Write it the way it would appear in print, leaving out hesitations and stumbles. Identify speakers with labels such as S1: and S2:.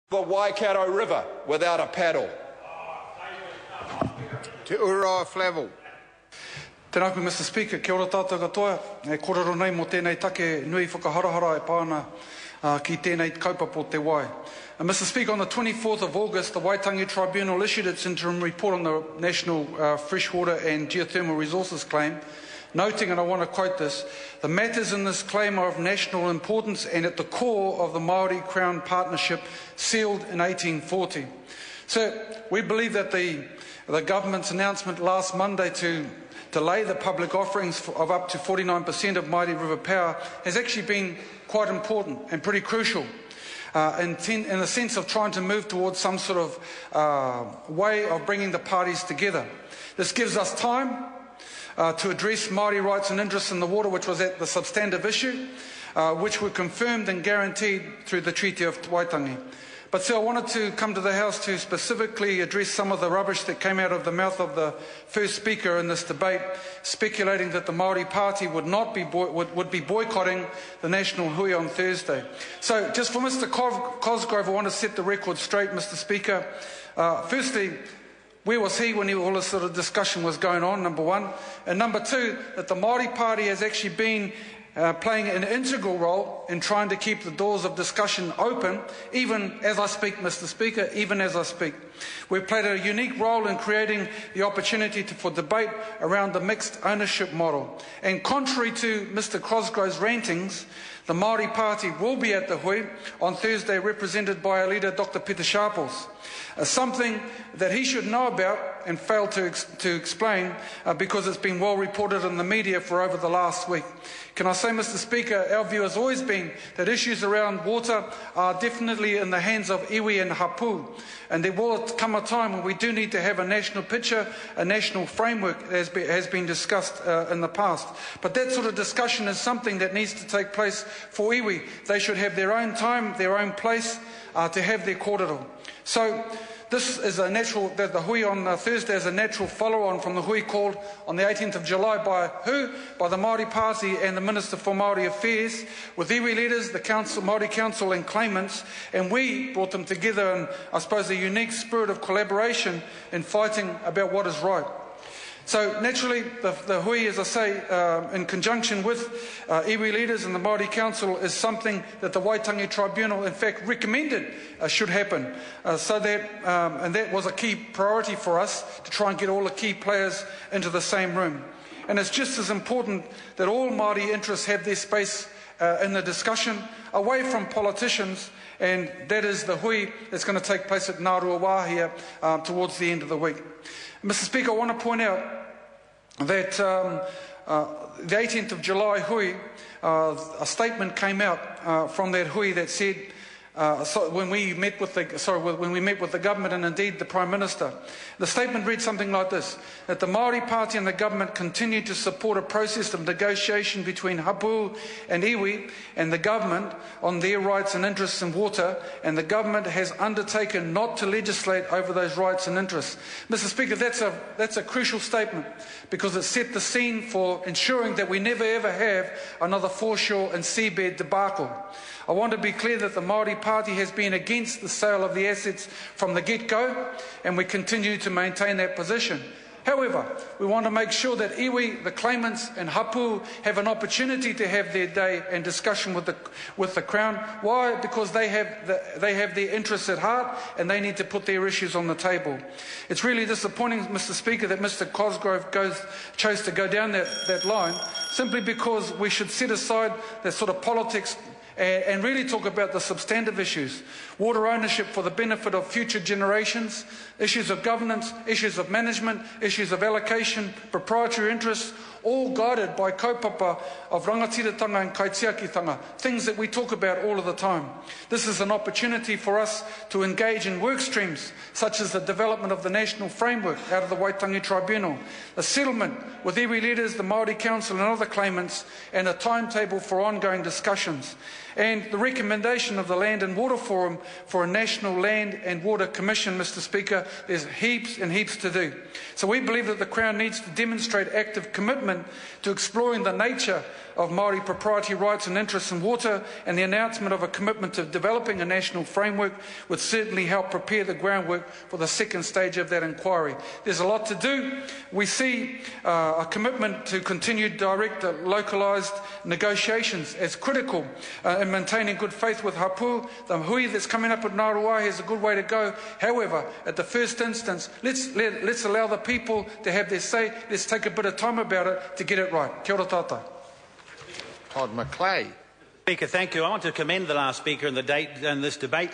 S1: the Waikato River without a paddle.
S2: Te ura Flavel.
S3: Tēnā koe, Mr. Speaker, kia ora tātou katoa. E korero nei mo tēnei take nui whakaharahara e pāna ki tēnei kaupapa te wai. Mr. Speaker, on the 24th of August, the Waitangi Tribunal issued its interim report on the National Freshwater and Geothermal Resources claim, noting, and I want to quote this, "The matters in this claim are of national importance and at the core of the Māori-Crown partnership sealed in 1840. So we believe that the government's announcement last Monday to delay the public offerings of up to 49% of Mighty River Power has actually been quite important and pretty crucial in the sense of trying to move towards some sort of way of bringing the parties together. This gives us time to address Māori rights and interests in the water, which was at the substantive issue, which were confirmed and guaranteed through the Treaty of Waitangi. But still, I wanted to come to the House to specifically address some of the rubbish that came out of the mouth of the first speaker in this debate, speculating that the Māori Party would be boycotting the national hui on Thursday. So, just for Mr. Cosgrove, I want to set the record straight, Mr. Speaker. Firstly, where was he when all this sort of discussion was going on, number one? And number two, that the Māori Party has actually been playing an integral role in trying to keep the doors of discussion open, even as I speak, Mr. Speaker, even as I speak. We've played a unique role in creating the opportunity for debate around the mixed ownership model. And contrary to Mr. Cosgrove's rantings, the Māori Party will be at the hui on Thursday, represented by our leader, Dr. Peter Sharples. Something that he should know about and failed to explain because it's been well reported in the media for over the last week. Can I say, Mr. Speaker, our view has always been that issues around water are definitely in the hands of iwi and hapu, and there will come a time when we do need to have a national picture, a national framework as has been discussed in the past. But that sort of discussion is something that needs to take place for iwi. They should have their own time, their own place to have their kōrero. So this is a natural, the hui on Thursday is a natural follow-on from the hui called on the 18th of July by who? By the Māori Party and the Minister for Māori Affairs, with iwi leaders, the Council, Māori Council and claimants, and we brought them together in, I suppose, a unique spirit of collaboration in fighting about what is right. So naturally, the hui, as I say, in conjunction with iwi leaders and the Māori Council, is something that the Waitangi Tribunal, in fact, recommended should happen. And that was a key priority for us, to try and get all the key players into the same room. And it's just as important that all Māori interests have their space in the discussion, away from politicians, and that is the hui that's going to take place at Ngārua Wāhia towards the end of the week. Mr. Speaker, I want to point out that the 18th of July hui, a statement came out from that hui that said, when we met with the government and indeed the Prime Minister, the statement read something like this: that the Māori Party and the government continue to support a process of negotiation between hapu and iwi and the government on their rights and interests in water, and the government has undertaken not to legislate over those rights and interests. Mr. Speaker, that's a crucial statement, because it set the scene for ensuring that we never ever have another foreshore and seabed debacle. I want to be clear that the Māori Party has been against the sale of the assets from the get-go, and we continue to maintain that position. However, we want to make sure that iwi, the claimants and hapu have an opportunity to have their day and discussion with the Crown. Why? Because they have their interests at heart, and they need to put their issues on the table. It's really disappointing, Mr. Speaker, that Mr. Cosgrove chose to go down that line, simply because we should set aside that sort of politics and really talk about the substantive issues: water ownership for the benefit of future generations, issues of governance, issues of management, issues of allocation, proprietary interests, all guided by kaupapa of rangatiratanga and kaitiakitanga, things that we talk about all of the time. This is an opportunity for us to engage in work streams such as the development of the national framework out of the Waitangi Tribunal, the settlement with iwi leaders, the Māori Council and other claimants, and a timetable for ongoing discussions, and the recommendation of the Land and Water Forum for a National Land and Water Commission. Mr. Speaker, there's heaps and heaps to do. So we believe that the Crown needs to demonstrate active commitment commitment to exploring the nature of Māori proprietary rights and interests in water, and the announcement of a commitment to developing a national framework would certainly help prepare the groundwork for the second stage of that inquiry. There's a lot to do. We see a commitment to continued direct localised negotiations as critical in maintaining good faith with Hapu. The hui that's coming up at Ngāruahi is a good way to go. However, at the first instance, let's allow the people to have their say. Let's take a bit of time about it to get it right. Kia ora tātou.
S2: Todd McClay.
S4: Speaker, thank you. I want to commend the last speaker in this debate.